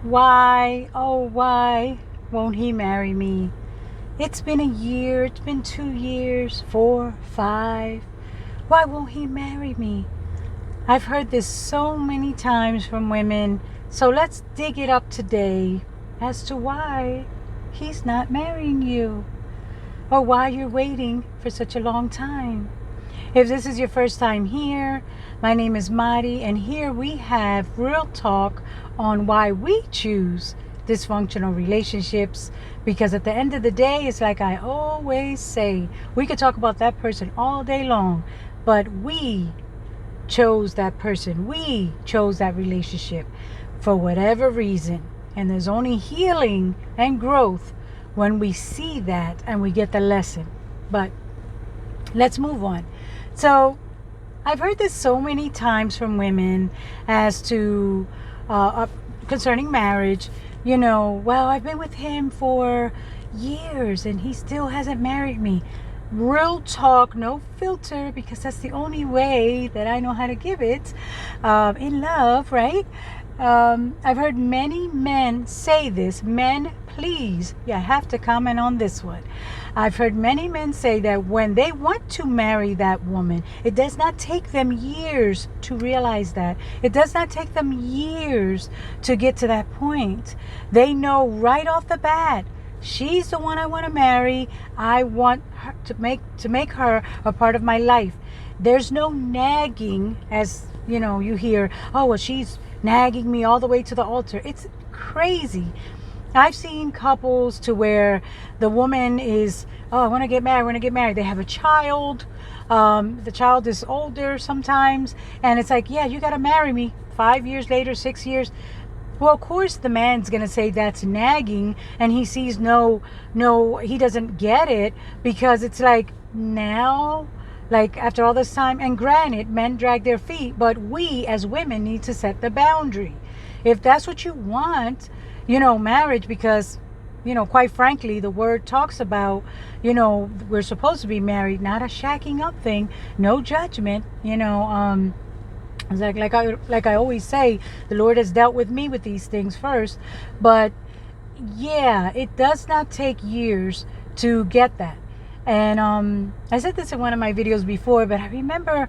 Why, oh, why won't he marry me? It's been a year, it's been 2 years, 4, 5. Why won't he marry me? I've heard this so many times from women, so let's dig it up today as to why he's not marrying you or why you're waiting for such a long time. If this is your first time here, my name is Mari, and here we have real talk on why we choose dysfunctional relationships. Because at the end of the day, it's like I always say, we could talk about that person all day long, but we chose that person. We chose that relationship for whatever reason. And there's only healing and growth when we see that and we get the lesson. But let's move on. So I've heard this so many times from women as to concerning marriage. Well, I've been with him for years and he still hasn't married me. Real talk, no filter, because that's the only way that I know how to give it in love, right? I've heard many men say this. Men, please, I have to comment on this one. I've heard many men say that when they want to marry that woman, it does not take them years to realize that. It does not take them years to get to that point. They know right off the bat, she's the one I want to marry. I want her to make her a part of my life. There's no nagging, as you hear, oh, well, she's nagging me all the way to the altar. It's crazy. I've seen couples to where the woman is, oh, I want to get married. They have a child. The child is older sometimes. And it's like, yeah, you got to marry me. 5 years later, 6 years. Well, of course, the man's going to say that's nagging. And he sees no, he doesn't get it. Because it's like, now, like after all this time, and granted, men drag their feet. But we as women need to set the boundary. If that's what you want, marriage, because, quite frankly, the word talks about, we're supposed to be married, not a shacking up thing, no judgment, it's like I always say, the Lord has dealt with me with these things first, but yeah, it does not take years to get that. And I said this in one of my videos before, but I remember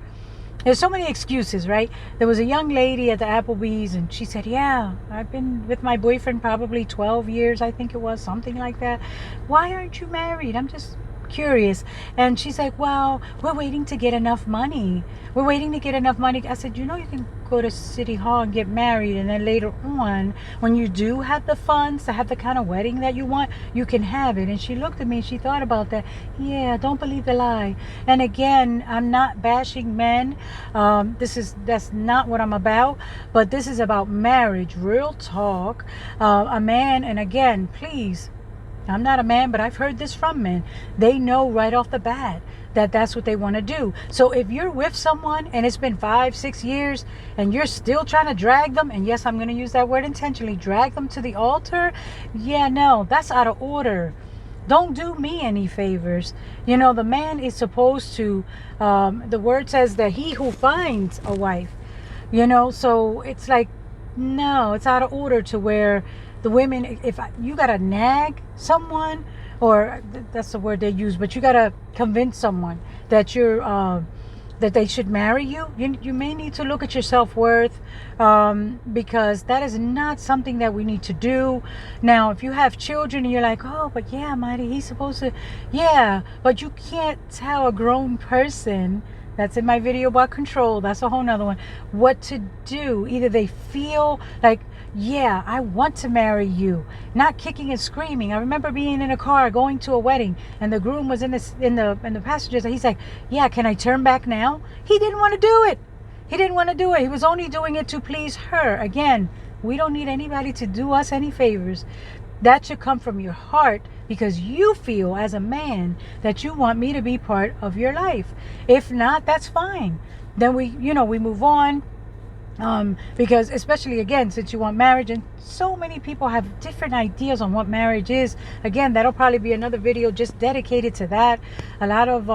there's so many excuses, right? There was a young lady at the Applebee's and she said, yeah, I've been with my boyfriend probably 12 years, I think it was, something like that. Why aren't you married? I'm just curious. And she's like, well, we're waiting to get enough money. I said, you can go to City Hall and get married, and then later on, when you do have the funds to have the kind of wedding that you want, you can have it. And she looked at me and she thought about that. Yeah, don't believe the lie. And again, I'm not bashing men. That's not what I'm about. But this is about marriage, real talk. A man, and again, please, I'm not a man, but I've heard this from men. They know right off the bat that that's what they want to do. So if you're with someone and it's been 5, 6 years and you're still trying to drag them, and yes, I'm going to use that word intentionally, drag them to the altar, yeah, no, that's out of order. Don't do me any favors. The man is supposed to, the word says that he who finds a wife, so it's like, no, it's out of order to where the women, if you got to nag someone, or that's the word they use, but you got to convince someone that that they should marry you. You may need to look at your self-worth, because that is not something that we need to do. Now, if you have children and you're like, oh, but yeah, Mighty, he's supposed to, yeah, but you can't tell a grown person, that's in my video about control, that's a whole nother one, what to do. Either they feel like, yeah, I want to marry you, not kicking and screaming. I remember being in a car going to a wedding, and the groom was in the passengers, and he's like, yeah, can I turn back now? He didn't want to do it. He was only doing it to please her. Again, we don't need anybody to do us any favors. That should come from your heart, because you feel as a man that you want me to be part of your life. If not, that's fine. Then we move on. Because especially again, since you want marriage, and so many people have different ideas on what marriage is. Again, that'll probably be another video just dedicated to that. A lot of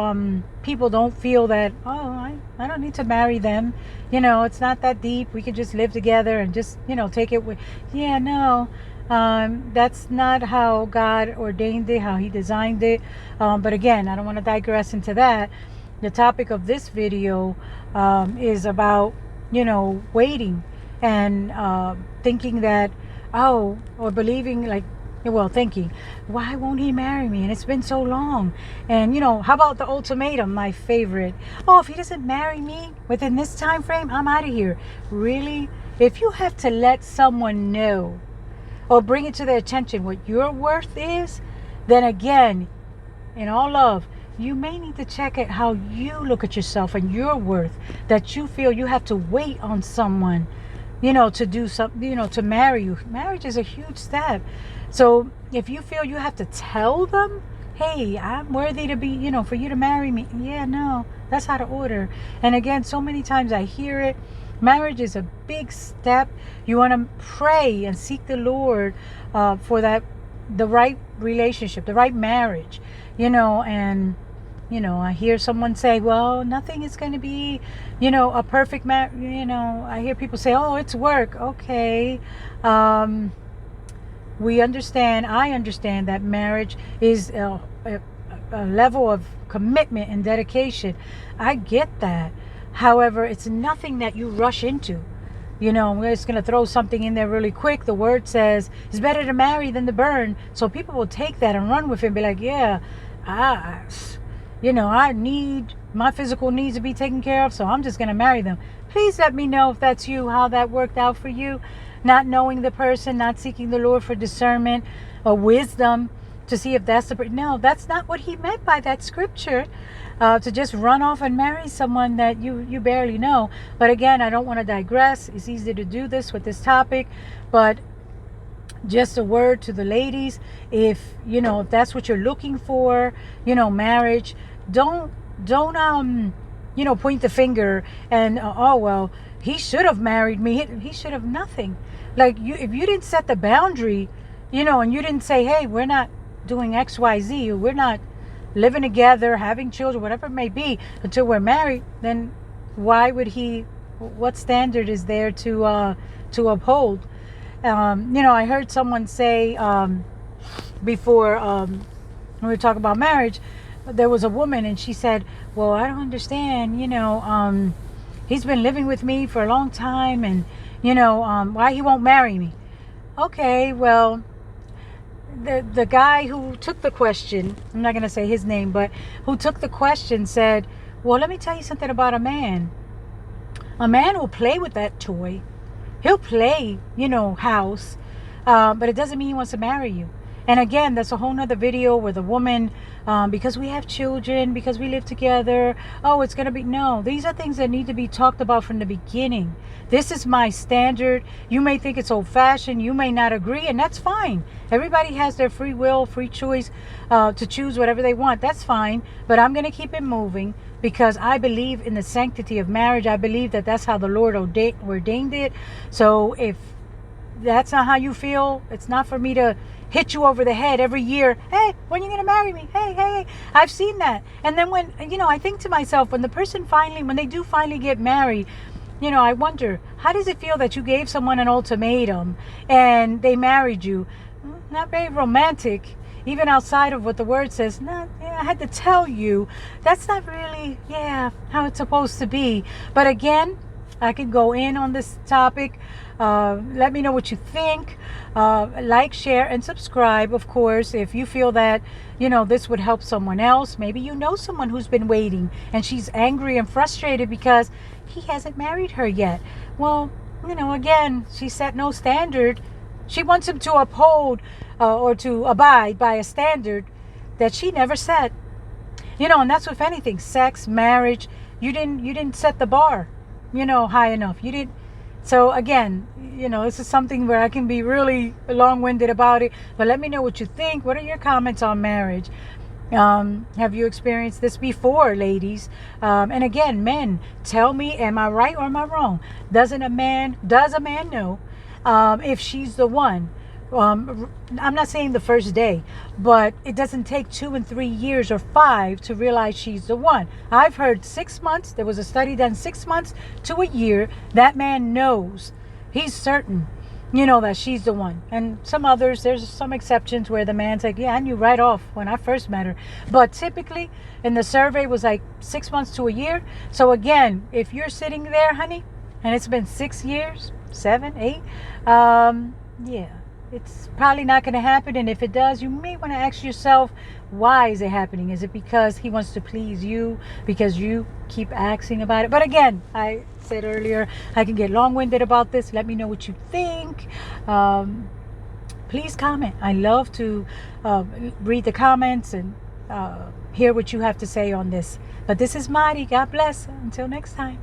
people don't feel that, oh, I don't need to marry them, it's not that deep, we can just live together and just take it with, yeah, no, that's not how God ordained it, how he designed it. But again, I don't want to digress into that. The topic of this video is about waiting and thinking that, or believing like, well, thinking, why won't he marry me? And it's been so long. And how about the ultimatum, my favorite? Oh, if he doesn't marry me within this time frame, I'm out of here. Really? If you have to let someone know or bring it to their attention what your worth is, then again, in all love, you may need to check at how you look at yourself and your worth, that you feel you have to wait on someone, to do something, to marry you. Marriage is a huge step. So if you feel you have to tell them, hey, I'm worthy to be, for you to marry me. Yeah, no, that's out of order. And again, so many times I hear it. Marriage is a big step. You want to pray and seek the Lord for the right relationship, the right marriage, and I hear someone say, well, nothing is going to be, a perfect marriage. I hear people say, oh, it's work. Okay. I understand that marriage is a level of commitment and dedication. I get that. However, it's nothing that you rush into. We're just going to throw something in there really quick. The word says it's better to marry than to burn. So people will take that and run with it and be like, yeah, I need my physical needs to be taken care of, so I'm just going to marry them. Please let me know if that's you, how that worked out for you. Not knowing the person, not seeking the Lord for discernment or wisdom to see if that's no, that's not what he meant by that scripture. To just run off and marry someone that you barely know. But again, I don't want to digress. It's easy to do this with this topic, but just a word to the ladies, if that's what you're looking for, marriage, don't point the finger and oh well, he should have married me. He should have nothing. Like, if you didn't set the boundary, and you didn't say, hey, we're not doing XYZ, we're not living together, having children, whatever it may be, until we're married, then why would he? What standard is there to uphold? I heard someone say before, when we were talking about marriage, there was a woman and she said, well, I don't understand, he's been living with me for a long time, and why he won't marry me. Okay, well, the guy who took the question, I'm not going to say his name, but who took the question said, well, let me tell you something about a man. A man will play with that toy. He'll play, house, but it doesn't mean he wants to marry you. And again, that's a whole nother video where the woman, because we have children, because we live together, oh, it's going to be, no, these are things that need to be talked about from the beginning. This is my standard. You may think it's old fashioned. You may not agree, and that's fine. Everybody has their free will, free choice to choose whatever they want. That's fine. But I'm going to keep it moving because I believe in the sanctity of marriage. I believe that that's how the Lord ordained it. So if that's not how you feel, it's not for me to hit you over the head every year. Hey, when are you going to marry me? Hey. I've seen that. And then when, I think to myself, when they do finally get married, I wonder, how does it feel that you gave someone an ultimatum and they married you? Not very romantic, even outside of what the word says. I had to tell you, that's not really, how it's supposed to be. But again, I could go in on this topic. Let me know what you think. Like, share, and subscribe, of course, if you feel that, this would help someone else. Maybe you know someone who's been waiting and she's angry and frustrated because he hasn't married her yet. Well, again, she set no standard. She wants him to uphold or to abide by a standard that she never set. And that's with anything, sex, marriage. You didn't set the bar, high enough. You didn't. So again, this is something where I can be really long-winded about it. But let me know what you think. What are your comments on marriage? Have you experienced this before, ladies? And again, men, tell me, am I right or am I wrong? Does a man know if she's the one? I'm not saying the first day, but it doesn't take 2 and 3 years or 5 to realize she's the one. I've heard 6 months. There was a study done 6 months to a year. That man knows. He's certain, that she's the one. And some others, there's some exceptions where the man's like, yeah, I knew right off when I first met her. But typically, in the survey was like 6 months to a year. So again, if you're sitting there, honey, and it's been 6 years, 7, 8, yeah, it's probably not going to happen. And if it does, you may want to ask yourself, why is it happening? Is it because he wants to please you, because you keep asking about it? But again, I said earlier, I can get long-winded about this. Let me know what you think. Please comment. I love to read the comments and hear what you have to say on this. But this is Mari. God bless. Until next time.